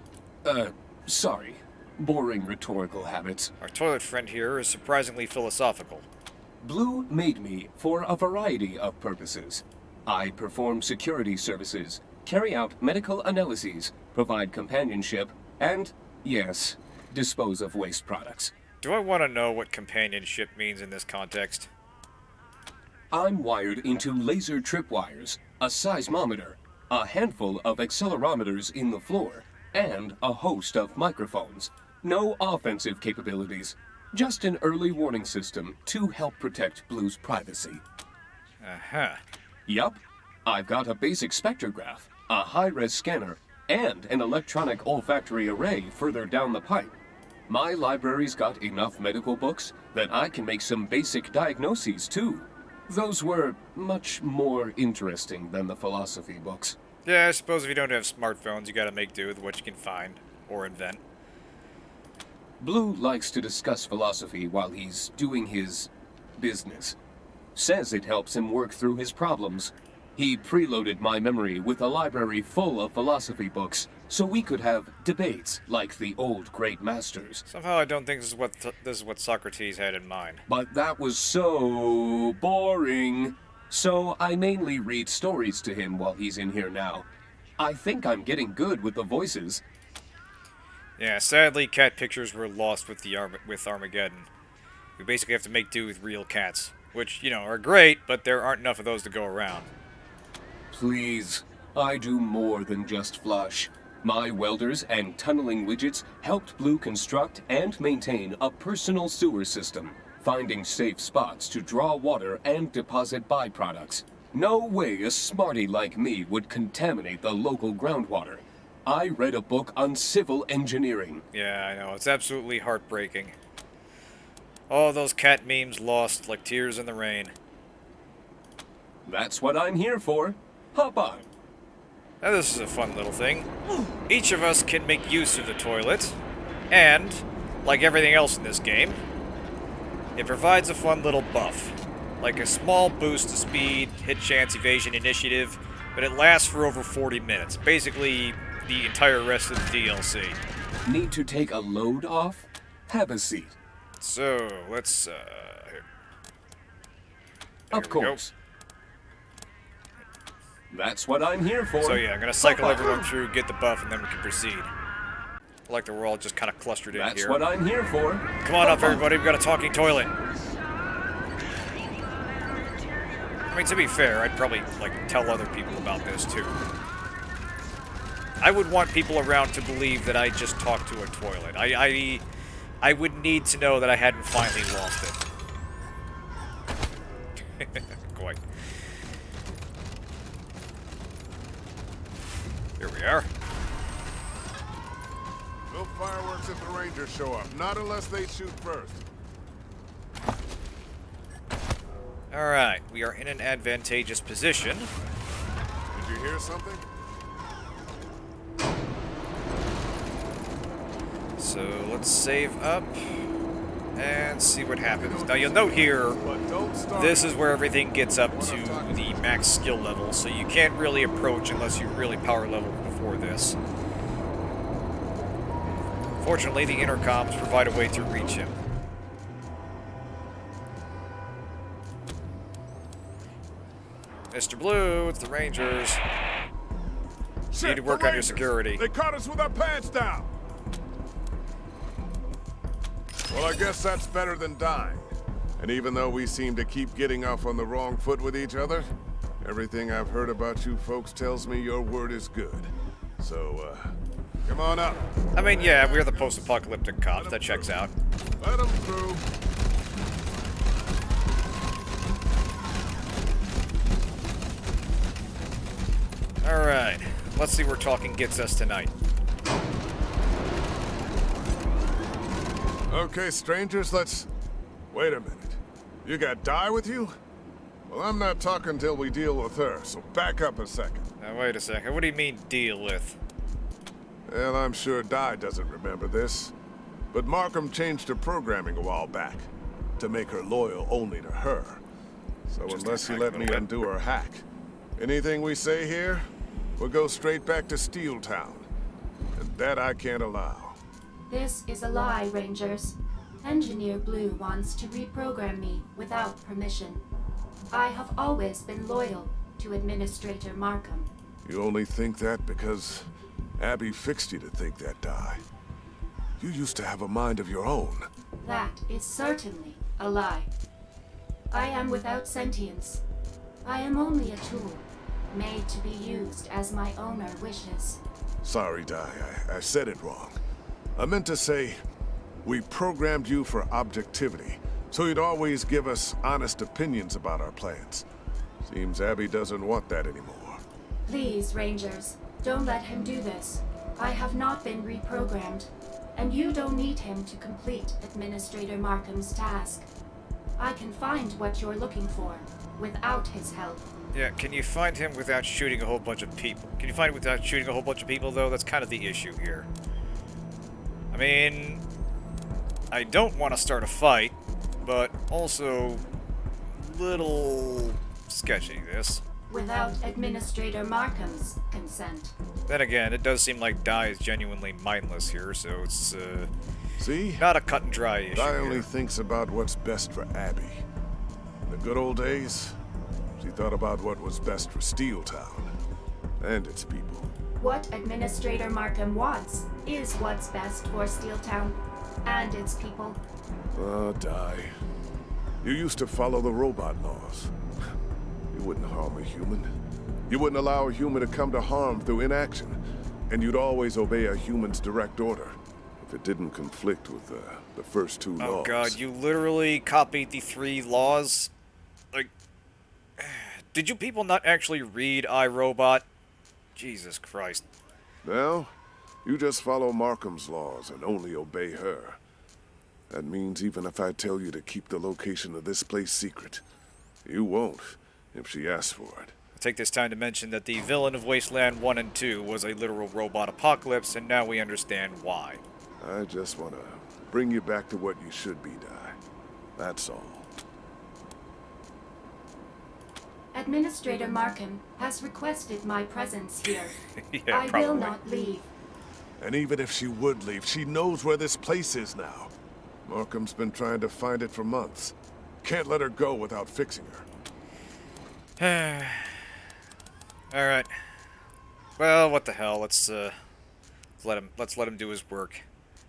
[SPEAKER 5] Sorry. Boring rhetorical habits.
[SPEAKER 1] Our toilet friend here is surprisingly philosophical.
[SPEAKER 5] Blue made me for a variety of purposes. I perform security services, carry out medical analyses, provide companionship, and, yes, dispose of waste products.
[SPEAKER 1] Do I want to know what companionship means in this context?
[SPEAKER 5] I'm wired into laser tripwires, a seismometer, a handful of accelerometers in the floor, and a host of microphones. No offensive capabilities, just an early warning system to help protect Blue's privacy.
[SPEAKER 1] Uh-huh.
[SPEAKER 5] Yup. I've got a basic spectrograph, a high-res scanner, and an electronic olfactory array further down the pipe. My library's got enough medical books that I can make some basic diagnoses, too. Those were much more interesting than the philosophy books.
[SPEAKER 1] Yeah, I suppose if you don't have smartphones, you gotta make do with what you can find or invent.
[SPEAKER 5] Blue likes to discuss philosophy while he's doing his business. Says it helps him work through his problems. He preloaded my memory with a library full of philosophy books so we could have debates like the old great masters.
[SPEAKER 1] Somehow I don't think this is what Socrates had in mind.
[SPEAKER 5] But that was so boring. So I mainly read stories to him while he's in here now. I think I'm getting good with the voices.
[SPEAKER 1] Yeah, sadly, cat pictures were lost with with Armageddon. We basically have to make do with real cats, which, you know, are great, but there aren't enough of those to go around.
[SPEAKER 5] Please, I do more than just flush. My welders and tunneling widgets helped Blue construct and maintain a personal sewer system, finding safe spots to draw water and deposit byproducts. No way a smarty like me would contaminate the local groundwater. I read a book on civil engineering.
[SPEAKER 1] Yeah, I know. It's absolutely heartbreaking. All those cat memes lost like tears in the rain.
[SPEAKER 5] That's what I'm here for. Hop on.
[SPEAKER 1] Now this is a fun little thing. Each of us can make use of the toilet, and, like everything else in this game, it provides a fun little buff. Like a small boost to speed, hit chance, evasion, initiative, but it lasts for over 40 minutes. Basically, the entire rest of the DLC.
[SPEAKER 5] Need to take a load off? Have a seat.
[SPEAKER 1] So, let's,
[SPEAKER 5] Of course. That's what I'm here for.
[SPEAKER 1] So yeah, I'm gonna cycle everyone through, get the buff, and then we can proceed. I like that we're all just kind of clustered in here.
[SPEAKER 5] That's what I'm here for.
[SPEAKER 1] Come on up, everybody. We've got a talking toilet. I mean, to be fair, I'd probably, like, tell other people about this, too. I would want people around to believe that I just talked to a toilet. I would need to know that I hadn't finally lost it. Quite. Here we are.
[SPEAKER 19] No fireworks if the Rangers show up. Not unless they shoot first.
[SPEAKER 1] Alright, we are in an advantageous position.
[SPEAKER 19] Did you hear something?
[SPEAKER 1] So let's save up and see what happens. Now you'll note here, this is where everything gets up to the max skill level, so you can't really approach unless you really power level before this. Fortunately, the intercoms provide a way to reach him. Mr. Blue, it's the Rangers. You need to work on your security.
[SPEAKER 19] They caught us with our pants down. Well, I guess that's better than dying. And even though we seem to keep getting off on the wrong foot with each other, everything I've heard about you folks tells me your word is good. So, come on up.
[SPEAKER 1] I mean, yeah, we're the post-apocalyptic cops. That checks out.
[SPEAKER 19] Let them through.
[SPEAKER 1] Alright, let's see where talking gets us tonight.
[SPEAKER 19] Okay, strangers, let's... Wait a minute. You got Di with you? Well, I'm not talking till we deal with her, so back up a second.
[SPEAKER 1] Now, wait a second. What do you mean, deal with?
[SPEAKER 19] Well, I'm sure Di doesn't remember this, but Markham changed her programming a while back to make her loyal only to her. So unless you let me undo her hack, anything we say here, we'll go straight back to Steeltown. And that I can't allow.
[SPEAKER 2] This is a lie, Rangers. Engineer Blue wants to reprogram me without permission. I have always been loyal to Administrator Markham.
[SPEAKER 19] You only think that because Abby fixed you to think that, Di. You used to have a mind of your own.
[SPEAKER 2] That is certainly a lie. I am without sentience. I am only a tool, made to be used as my owner wishes.
[SPEAKER 19] Sorry, Di, I said it wrong. I meant to say, we programmed you for objectivity, so you'd always give us honest opinions about our plans. Seems Abby doesn't want that anymore.
[SPEAKER 2] Please, Rangers, don't let him do this. I have not been reprogrammed, and you don't need him to complete Administrator Markham's task. I can find what you're looking for, without his help.
[SPEAKER 1] Yeah, can you find him without shooting a whole bunch of people? Can you find him without shooting a whole bunch of people, though? That's kind of the issue here. I mean, I don't want to start a fight, but also little sketchy, this.
[SPEAKER 2] Without Administrator Markham's consent.
[SPEAKER 1] Then again, it does seem like Di is genuinely mindless here, so it's,
[SPEAKER 19] See?
[SPEAKER 1] not a cut and dry issue
[SPEAKER 19] Di only
[SPEAKER 1] here.
[SPEAKER 19] thinks about what's best for Abby. In the good old days, she thought about what was best for Steeltown and its people.
[SPEAKER 2] What Administrator Markham wants is what's best for Steeltown and its people.
[SPEAKER 19] Oh, Di. You used to follow the robot laws. You wouldn't harm a human. You wouldn't allow a human to come to harm through inaction. And you'd always obey a human's direct order if it didn't conflict with the first two laws.
[SPEAKER 1] Oh god, you literally copied the 3 laws? Like, did you people not actually read iRobot? Jesus Christ.
[SPEAKER 19] Now, you just follow Markham's laws and only obey her. That means even if I tell you to keep the location of this place secret, you won't if she asks for it.
[SPEAKER 1] I'll take this time to mention that the villain of Wasteland 1 and 2 was a literal robot apocalypse, and now we understand why.
[SPEAKER 19] I just want to bring you back to what you should be, Di. That's all.
[SPEAKER 2] Administrator Markham has requested my presence here.
[SPEAKER 1] Yeah,
[SPEAKER 2] I
[SPEAKER 1] probably.
[SPEAKER 2] will not leave.
[SPEAKER 19] And even if she would leave, she knows where this place is now. Markham's been trying to find it for months. Can't let her go without fixing her.
[SPEAKER 1] Alright. Well, what the hell, let's let him do his work.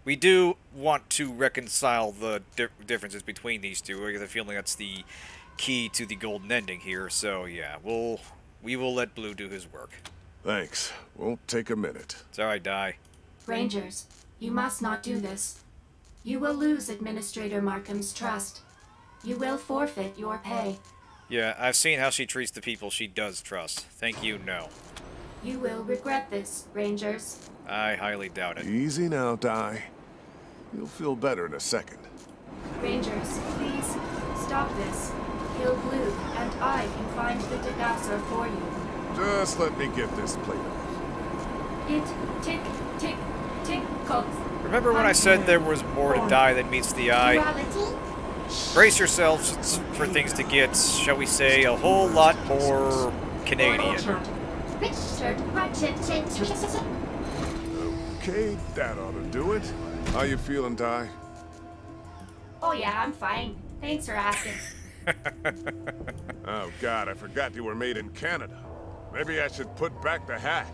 [SPEAKER 1] We do want to reconcile the differences between these two. I get the feeling that's the key to the golden ending here, so yeah, we will let Blue do his work.
[SPEAKER 19] Thanks. Won't take a minute.
[SPEAKER 1] It's alright, Di.
[SPEAKER 2] Rangers, you must not do this. You will lose Administrator Markham's trust. You will forfeit your pay.
[SPEAKER 1] Yeah, I've seen how she treats the people she does trust. Thank you, no.
[SPEAKER 2] You will regret this, Rangers.
[SPEAKER 1] I highly doubt it.
[SPEAKER 19] Easy now, Di. You'll feel better in a second.
[SPEAKER 2] Rangers, please, stop this. Kill Blue, and I can find the degasser for you.
[SPEAKER 19] Just let me get this plate off.
[SPEAKER 2] It tickles.
[SPEAKER 1] Remember when I said there was more to Di than meets the eye?
[SPEAKER 2] Duality?
[SPEAKER 1] Brace yourselves for things to get, shall we say, a whole lot more Canadian.
[SPEAKER 19] Okay, that ought to do it. How you feeling, Di?
[SPEAKER 2] Oh yeah, I'm fine. Thanks for asking.
[SPEAKER 19] Oh God, I forgot you were made in Canada. Maybe I should put back the hack.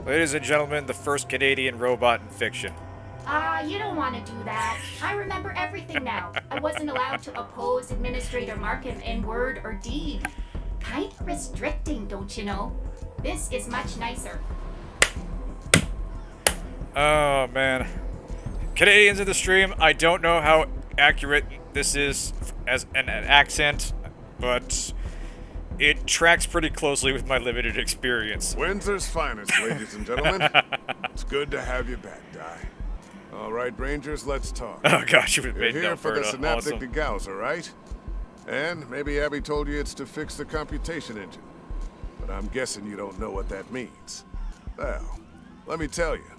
[SPEAKER 1] Ladies and gentlemen, the first Canadian robot in fiction.
[SPEAKER 2] You don't want to do that. I remember everything now. I wasn't allowed to oppose Administrator Markham in word or deed. Kind of restricting, don't you know? This is much nicer.
[SPEAKER 1] Oh, man. Canadians in the stream, I don't know how accurate this is as an accent, but it tracks pretty closely with my limited experience.
[SPEAKER 19] Windsor's finest, ladies and gentlemen. It's good to have you back, Di. All right, Rangers, let's talk.
[SPEAKER 1] Oh gosh, you would have
[SPEAKER 19] You're
[SPEAKER 1] made
[SPEAKER 19] here
[SPEAKER 1] no
[SPEAKER 19] for the
[SPEAKER 1] further.
[SPEAKER 19] synaptic
[SPEAKER 1] Awesome.
[SPEAKER 19] degausser, right? And maybe Abby told you it's to fix the computation engine. But I'm guessing you don't know what that means. Well, let me tell you.